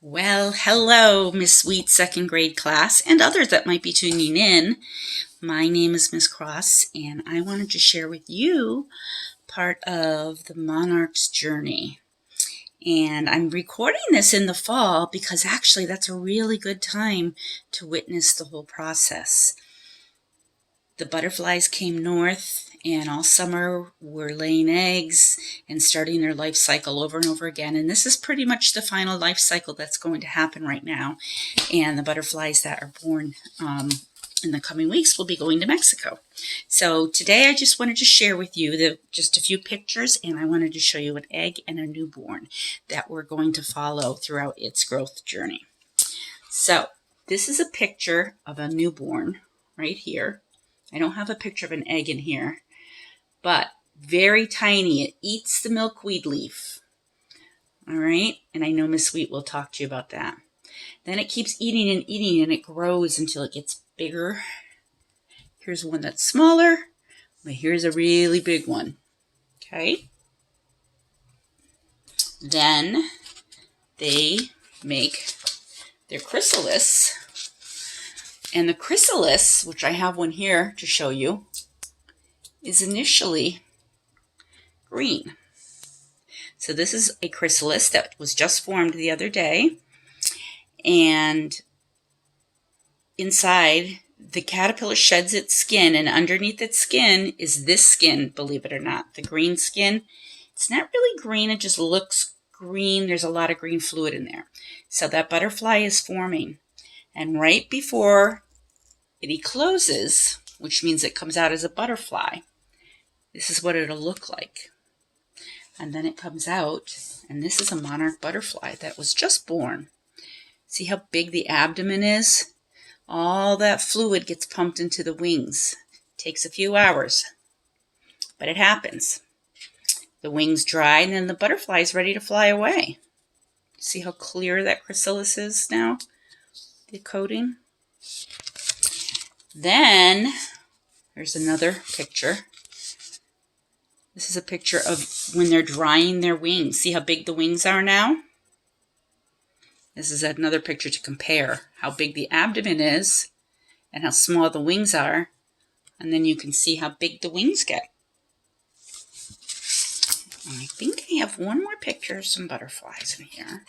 Well, hello, Miss Sweet second grade class and others that might be tuning in. My name is Miss Cross, and I wanted to share with you part of the monarch's journey. And I'm recording this in the fall because actually that's a really good time to witness the whole process. The butterflies came north, and all summer were laying eggs and starting their life cycle over and over again. And this is pretty much the final life cycle that's going to happen right now. And the butterflies that are born in the coming weeks will be going to Mexico. So today I just wanted to share with you just a few pictures, and I wanted to show you an egg and a newborn that we're going to follow throughout its growth journey. So this is a picture of a newborn right here. I don't have a picture of an egg in here, but very tiny. It eats the milkweed leaf. All right, and I know Miss Sweet will talk to you about that. Then it keeps eating and eating, and it grows until it gets bigger. Here's one that's smaller, but here's a really big one. Okay. Then they make their chrysalis. And the chrysalis, which I have one here to show you, is initially green. So this is a chrysalis that was just formed the other day. And inside, the caterpillar sheds its skin, and underneath its skin is this skin, believe it or not, the green skin. It's not really green, it just looks green. There's a lot of green fluid in there. So that butterfly is forming. And right before it ecloses, which means it comes out as a butterfly, this is what it'll look like. And then it comes out, and this is a monarch butterfly that was just born. See how big the abdomen is? All that fluid gets pumped into the wings. It takes a few hours, but it happens. The wings dry, and then the butterfly is ready to fly away. See how clear that chrysalis is now? The coating. Then, there's another picture. This is a picture of when they're drying their wings. See how big the wings are now? This is another picture to compare how big the abdomen is and how small the wings are. And then you can see how big the wings get. And I think I have one more picture of some butterflies in here.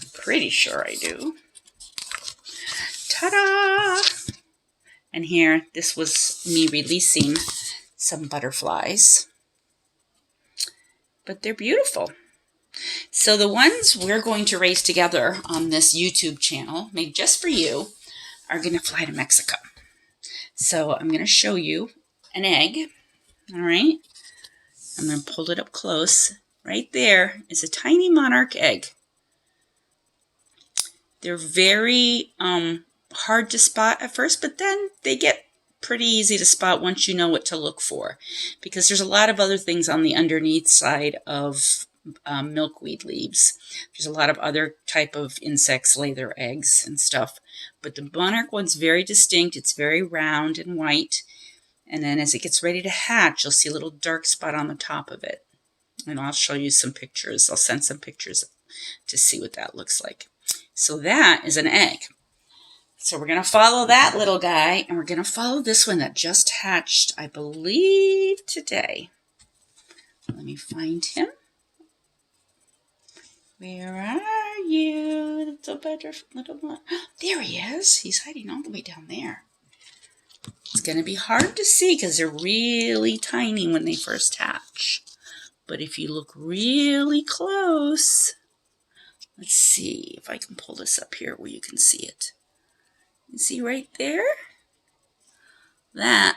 I'm pretty sure I do. Ta-da! And here, this was me releasing some butterflies. But they're beautiful. So the ones we're going to raise together on this YouTube channel, made just for you, are going to fly to Mexico. So I'm going to show you an egg. All right. I'm going to pull it up close. Right there is a tiny monarch egg. They're very hard to spot at first, but then they get pretty easy to spot once you know what to look for, because there's a lot of other things on the underneath side of milkweed leaves. There's a lot of other type of insects lay their eggs and stuff, but the monarch one's very distinct. It's very round and white, and then as it gets ready to hatch, you'll see a little dark spot on the top of it. And I'll show you some pictures. I'll send some pictures to see what that looks like. So that is an egg. So we're going to follow that little guy, and we're going to follow this one that just hatched, I believe, today. Let me find him. Where are you, little one? There he is. He's hiding all the way down there. It's going to be hard to see because they're really tiny when they first hatch. But if you look really close, let's see if I can pull this up here where you can see it. You see right there? That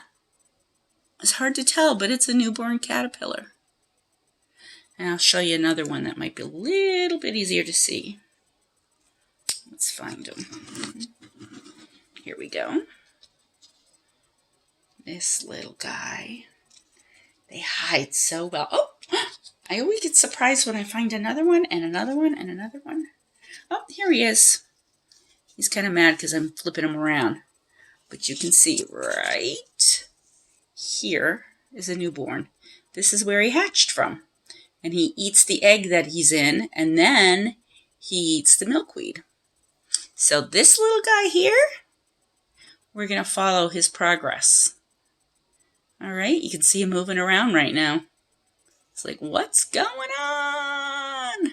is hard to tell, but it's a newborn caterpillar. And I'll show you another one that might be a little bit easier to see. Let's find them. Here we go. This little guy. They hide so well. Oh, I always get surprised when I find another one and another one and another one. Oh, here he is. He's kind of mad because I'm flipping him around. But you can see right here is a newborn. This is where he hatched from. And he eats the egg that he's in, and then he eats the milkweed. So this little guy here, we're going to follow his progress. All right, you can see him moving around right now. It's like, what's going on?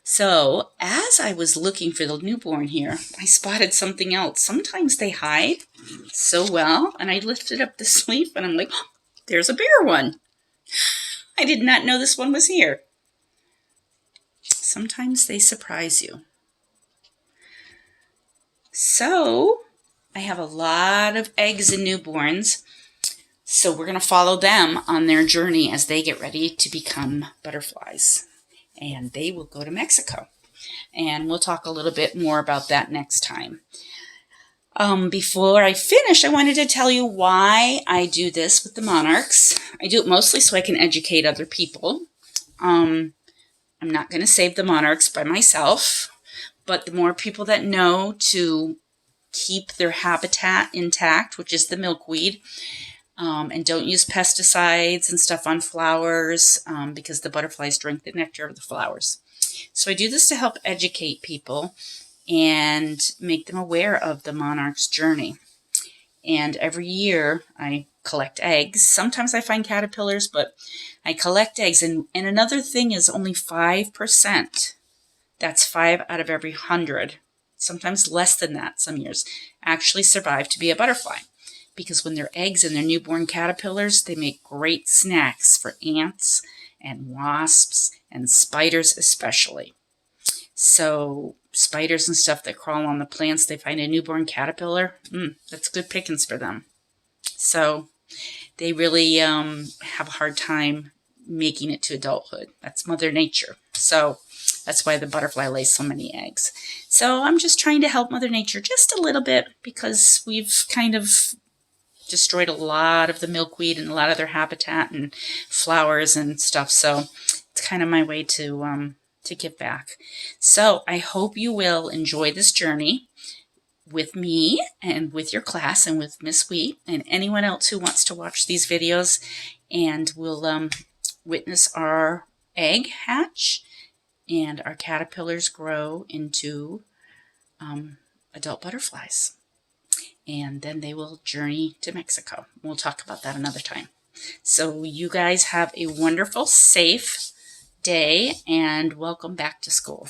So as I was looking for the newborn here, I spotted something else. Sometimes they hide so well, and I lifted up the sleeve and I'm like, oh, there's a bigger one. I did not know this one was here. Sometimes they surprise you. So I have a lot of eggs and newborns. So we're going to follow them on their journey as they get ready to become butterflies. And they will go to Mexico. And we'll talk a little bit more about that next time. Before I finish, I wanted to tell you why I do this with the monarchs. I do it mostly so I can educate other people. I'm not going to save the monarchs by myself, but the more people that know to keep their habitat intact, which is the milkweed, and don't use pesticides and stuff on flowers because the butterflies drink the nectar of the flowers. So I do this to help educate people and make them aware of the monarch's journey. And every year I collect eggs. Sometimes I find caterpillars, but I collect eggs. And another thing is only 5%. That's 5 out of every 100. Sometimes less than that some years actually survive to be a butterfly. Because when they're eggs and they're newborn caterpillars, they make great snacks for ants and wasps and spiders especially. So spiders and stuff that crawl on the plants, they find a newborn caterpillar, that's good pickings for them. So they really have a hard time making it to adulthood. That's Mother Nature. So that's why the butterfly lays so many eggs. So I'm just trying to help Mother Nature just a little bit because we've kind of destroyed a lot of the milkweed and a lot of their habitat and flowers and stuff. So it's kind of my way to give back. So I hope you will enjoy this journey with me and with your class and with Miss Wheat and anyone else who wants to watch these videos, and will witness our egg hatch and our caterpillars grow into adult butterflies. And then they will journey to Mexico. We'll talk about that another time. So you guys have a wonderful, safe day, and welcome back to school.